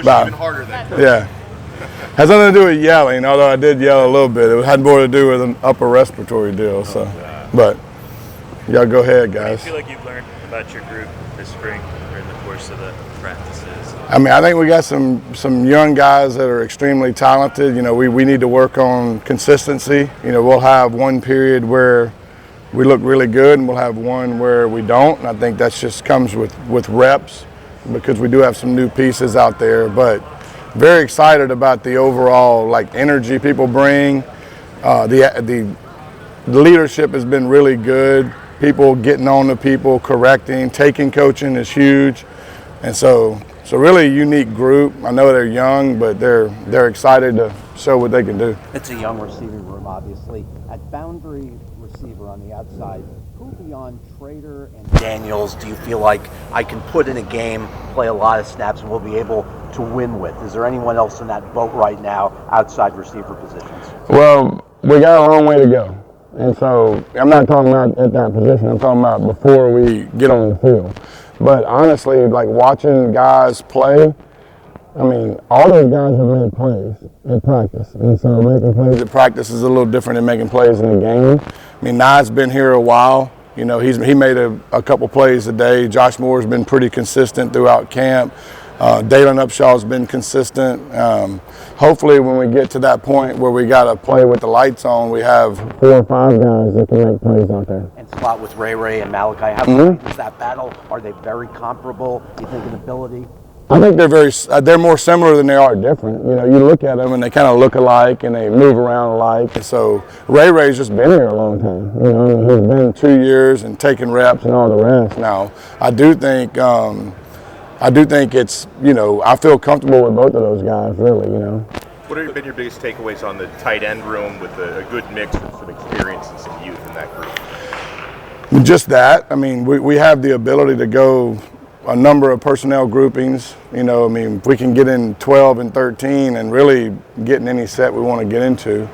push even harder then. Yeah. Has nothing to do with yelling, although I did yell a little bit. It had more to do with an upper respiratory deal. So, but y'all go ahead, guys. What do you feel like you've learned about your group this spring during the course of the practices? I mean, I think we got some young guys that are extremely talented. You know, we need to work on consistency. You know, we'll have one period where we look really good, and we'll have one where we don't. And I think that just comes with reps, because we do have some new pieces out there. But very excited about the overall like energy people bring. The leadership has been really good. People getting on to people, correcting, taking coaching is huge, and so it's a really unique group. I know they're young, but they're excited to show what they can do. It's a young receiving room, obviously. At boundary receiver on the outside, who beyond Trader and Daniels do you feel like I can put in a game, play a lot of snaps, and we'll be able to win with? Is there anyone else in that boat right now outside receiver positions? Well, we got a long way to go. And so I'm not talking about at that position. I'm talking about before we get on the field. But honestly, like watching guys play, I mean, all those guys have made plays at practice. And so making plays at practice is a little different than making plays in the game. I mean, Nye's been here a while. You know, he made a couple plays a day. Josh Moore's been pretty consistent throughout camp. Dalen Upshaw's been consistent. Hopefully when we get to that point where we got to play with the lights on, we have 4 or 5 guys that can make plays out there. And slot with Ray and Malachi. How is that battle? Are they very comparable, do you think, in ability? I think they're more similar than they are different. You know, you look at them and they kind of look alike and they move around alike. And so Ray's just been here a long time. You know, he's been 2 years and taking reps and all the rest. Now, I do think it's, you know, I feel comfortable with both of those guys, really, you know. What have been your biggest takeaways on the tight end room with a good mix of some experience and some youth in that group? Just that. I mean, we have the ability to go a number of personnel groupings. You know, I mean, if we can get in 12 and 13 and really get in any set we want to get into,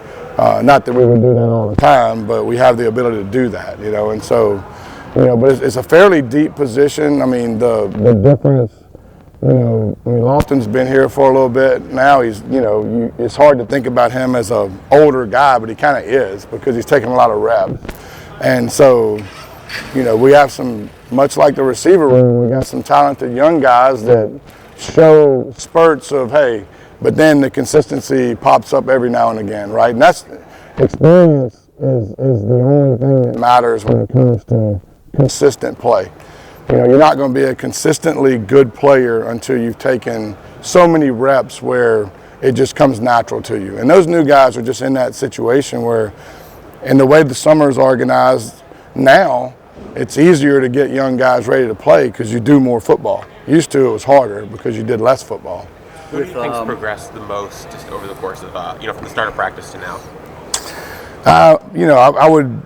not that we would do that all the time, but we have the ability to do that, you know, and so, you know, but it's a fairly deep position. I mean, the difference, you know, I mean, Lofton's been here for a little bit. Now he's, you know, it's hard to think about him as an older guy, but he kind of is because he's taking a lot of reps. And so, you know, we have some, much like the receiver room, we got some talented young guys that show spurts of, hey, but then the consistency pops up every now and again, right? And that's, experience is the only thing that matters when it comes to consistent play. You know, you're not going to be a consistently good player until you've taken so many reps where it just comes natural to you. And those new guys are just in that situation where, in the way the summer is organized now, it's easier to get young guys ready to play because you do more football. Used to, it was harder because you did less football. What do you think's progressed the most just over the course of, you know, from the start of practice to now? You know, I would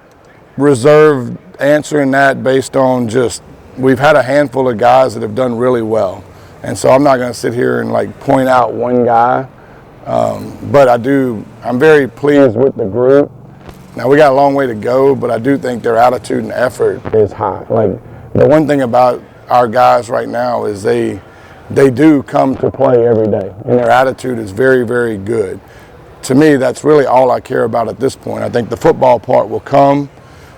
reserve answering that based on just, we've had a handful of guys that have done really well. And so I'm not going to sit here and like point out one guy. But I'm very pleased with the group. Now we got a long way to go, but I do think their attitude and effort is high. Like, the one thing about our guys right now is they do come to play every day, and their attitude is very, very good. To me, that's really all I care about at this point. I think the football part will come,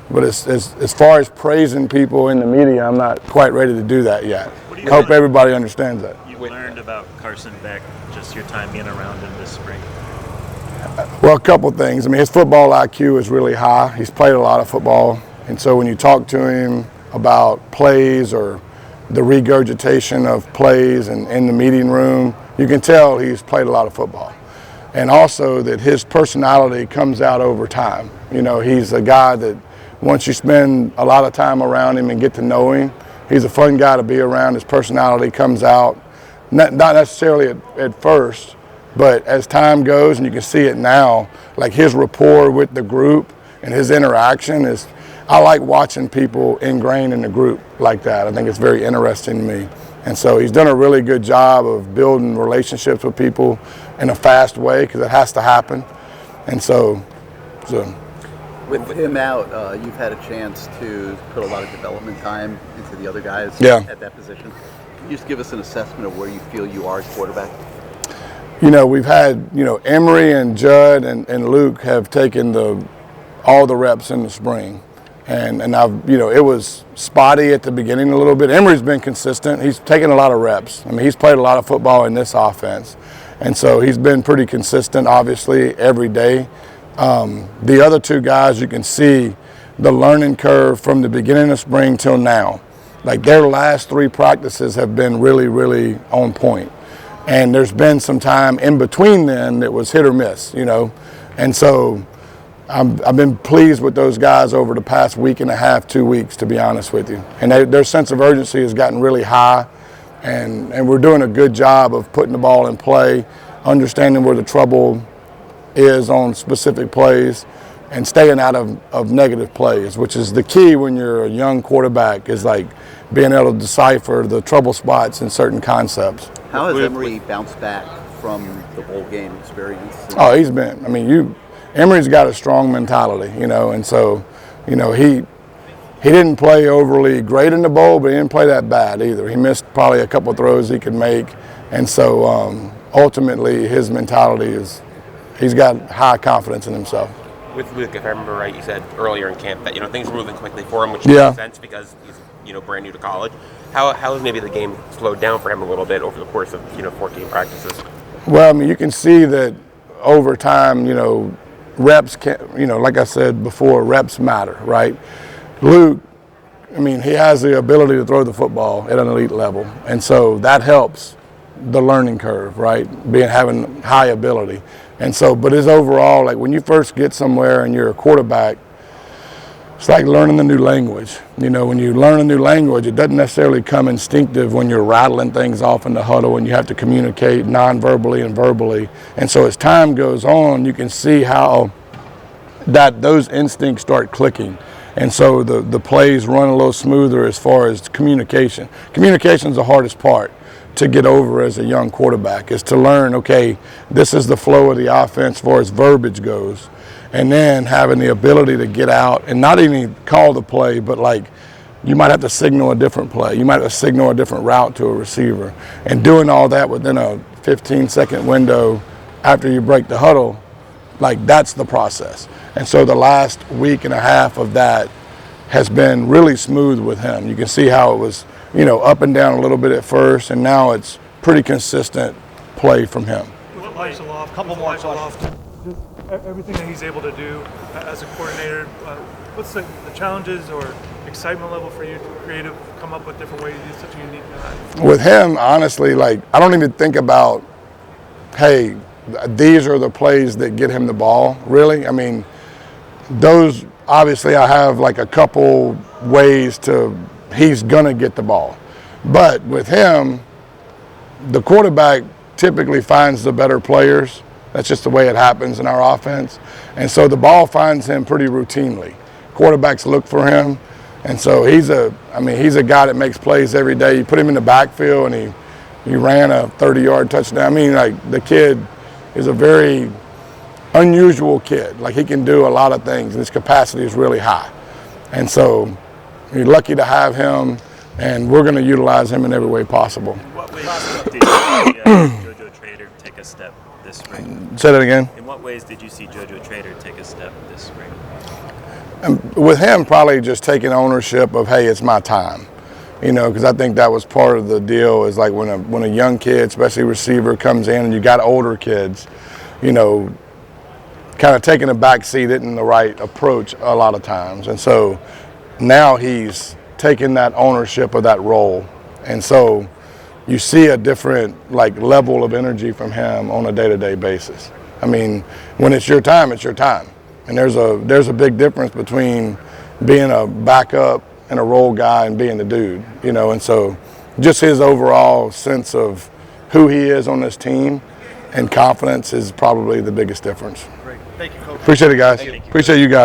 but as far as praising people in the media, I'm not quite ready to do that yet. I hope everybody understands that. You've learned about Carson Beck, just your time being around him this spring. Well, a couple things. I mean, his football IQ is really high. He's played a lot of football. And so when you talk to him about plays or the regurgitation of plays and in the meeting room, you can tell he's played a lot of football. And also that his personality comes out over time. You know, he's a guy that once you spend a lot of time around him and get to know him, he's a fun guy to be around. His personality comes out, not necessarily at first, but as time goes, and you can see it now, like his rapport with the group and his interaction is, I like watching people ingrained in the group like that. I think it's very interesting to me. And so he's done a really good job of building relationships with people in a fast way, because it has to happen. And so. With him out, you've had a chance to put a lot of development time into the other guys at that position. Can you just give us an assessment of where you feel you are as quarterback? You know, we've had, you know, Emery and Judd and Luke have taken all the reps in the spring. And I've, you know, it was spotty at the beginning a little bit. Emery's been consistent. He's taken a lot of reps. I mean, he's played a lot of football in this offense. And so he's been pretty consistent, obviously, every day. The other two guys, you can see the learning curve from the beginning of spring till now. Like, their last 3 practices have been really, really on point. And there's been some time in between then that was hit or miss, you know. And so I've been pleased with those guys over the past week and a half, 2 weeks, to be honest with you. And their sense of urgency has gotten really high, and we're doing a good job of putting the ball in play, understanding where the trouble is on specific plays, and staying out of negative plays, which is the key when you're a young quarterback, is like being able to decipher the trouble spots in certain concepts. How has Emery bounced back from the bowl game experience? Oh, he's been, I mean, Emery's got a strong mentality, you know, and so, you know, he didn't play overly great in the bowl, but he didn't play that bad either. He missed probably a couple of throws he could make, and so ultimately his mentality is, he's got high confidence in himself. With Luke, if I remember right, you said earlier in camp that, you know, things were moving quickly for him, which Yeah. makes sense because he's, you know, brand new to college. How has maybe the game slowed down for him a little bit over the course of, you know, 14 practices? Well, I mean, you can see that over time, you know, reps can, you know, like I said before, reps matter, right? Luke, I mean, he has the ability to throw the football at an elite level, and so that helps the learning curve, right? Having high ability. And so, but his overall, like when you first get somewhere and you're a quarterback, it's like learning a new language. You know, when you learn a new language, it doesn't necessarily come instinctive when you're rattling things off in the huddle and you have to communicate non-verbally and verbally. And so as time goes on, you can see how those instincts start clicking. And so the plays run a little smoother as far as communication. Communication is the hardest part to get over as a young quarterback, is to learn, okay, this is the flow of the offense as far as verbiage goes. And then having the ability to get out and not even call the play, but like you might have to signal a different play. You might have to signal a different route to a receiver. And doing all that within a 15-second window after you break the huddle, like that's the process. And so the last week and a half of that has been really smooth with him. You can see how it was, you know, up and down a little bit at first, and now it's pretty consistent play from him. What lies aloft? Couple more aloft. Just everything that he's able to do as a coordinator. What's the challenges or excitement level for you to creative come up with different ways? He's such a unique guy. With him, honestly, like I don't even think about, hey, these are the plays that get him the ball. Really, I mean, those obviously I have like a couple ways to. He's gonna get the ball. But with him, the quarterback typically finds the better players. That's just the way it happens in our offense. And so the ball finds him pretty routinely. Quarterbacks look for him. And so he's a guy that makes plays every day. You put him in the backfield and he ran a 30-yard touchdown. I mean, like the kid is a very unusual kid. Like he can do a lot of things and his capacity is really high. And so you're lucky to have him, and we're going to utilize him in every way possible. In what ways did you see Jojo Trader take a step this spring? Say that again. In what ways did you see Jojo Trader take a step this spring? With him, probably just taking ownership of, hey, it's my time. You know, because I think that was part of the deal is like when a young kid, especially receiver, comes in and you got older kids, you know, kind of taking a back seat isn't the right approach a lot of times. And so now he's taking that ownership of that role. And so you see a different like level of energy from him on a day-to-day basis. I mean, when it's your time, it's your time. And there's a big difference between being a backup and a role guy and being the dude, you know. And so just his overall sense of who he is on this team and confidence is probably the biggest difference. Great. Thank you, Coach. Appreciate it, guys. Appreciate you guys.